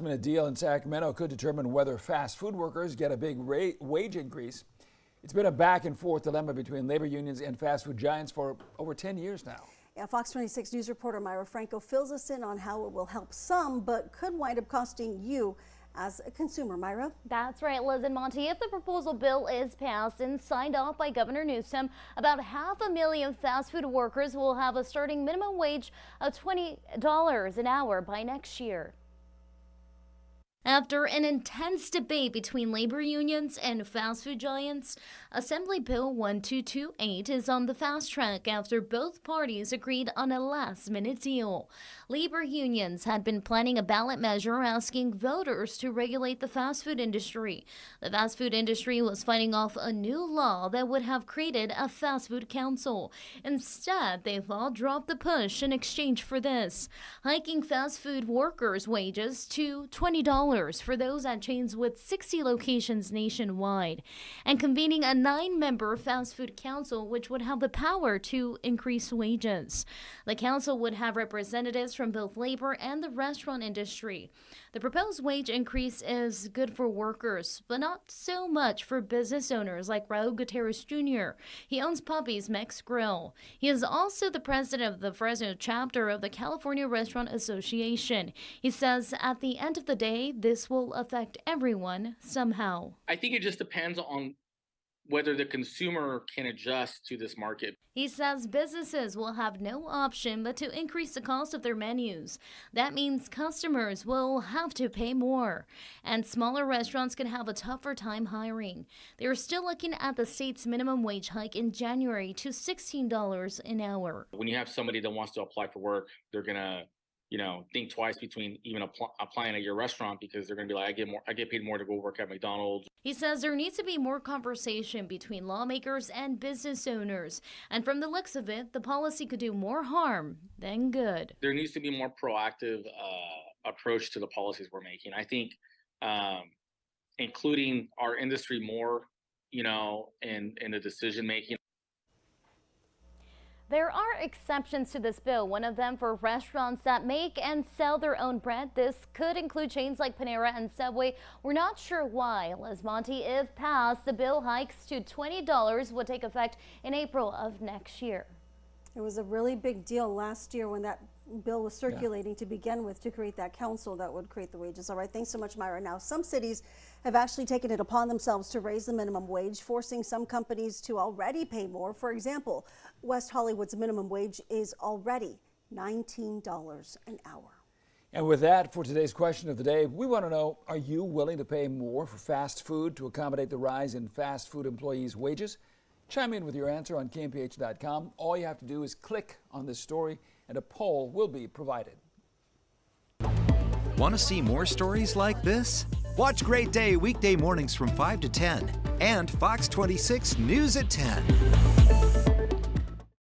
last-minute deal in Sacramento could determine whether fast food workers get a big wage increase. It's been a back-and-forth dilemma between labor unions and fast food giants for over 10 years now. Yeah, Fox 26 News reporter Myra Franco fills us in on how it will help some, but could wind up costing you as a consumer. Myra? That's right, Liz and Monty. If the proposal bill is passed and signed off by Governor Newsom, about 500,000 fast food workers will have a starting minimum wage of $20 an hour by next year. After an intense debate between labor unions and fast food giants, Assembly Bill 1228 is on the fast track after both parties agreed on a last-minute deal. Labor unions had been planning a ballot measure asking voters to regulate the fast food industry. The fast food industry was fighting off a new law that would have created a fast food council. Instead, they've all dropped the push in exchange for this, hiking fast food workers' wages to $20 for those at chains with 60 locations nationwide, and convening a 9-member fast food council which would have the power to increase wages. The council would have representatives from both labor and the restaurant industry. The proposed wage increase is good for workers, but not so much for business owners like Raul Gutierrez Jr. He owns Puppy's Mex Grill. He is also the president of the Fresno chapter of the California Restaurant Association. He says at the end of the day, this will affect everyone somehow. I think it just depends on whether the consumer can adjust to this market. He says businesses will have no option but to increase the cost of their menus. That means customers will have to pay more, and smaller restaurants can have a tougher time hiring. They are still looking at the state's minimum wage hike in January to $16 an hour. When you have somebody that wants to apply for work, they're gonna think twice between even applying at your restaurant, because they're going to be like, I get paid more to go work at McDonald's. He says there needs to be more conversation between lawmakers and business owners. And from the looks of it, the policy could do more harm than good. There needs to be more proactive approach to the policies we're making. I think including our industry more, in the decision making. There are exceptions to this bill, one of them for restaurants that make and sell their own bread. This could include chains like Panera and Subway. We're not sure why. Liz Monty, if passed, the bill hikes to $20 would take effect in April of next year. It was a really big deal last year when that bill was circulating to begin with, to create that council that would create the wages. All right, thanks so much, Myra. Now, some cities have actually taken it upon themselves to raise the minimum wage, forcing some companies to already pay more. For example, West Hollywood's minimum wage is already $19 an hour. And with that, for today's question of the day, we want to know, are you willing to pay more for fast food to accommodate the rise in fast food employees' wages? Chime in with your answer on KMPH.com. All you have to do is click on this story and a poll will be provided. Want to see more stories like this? Watch Great Day weekday mornings from 5 to 10 and Fox 26 News at 10.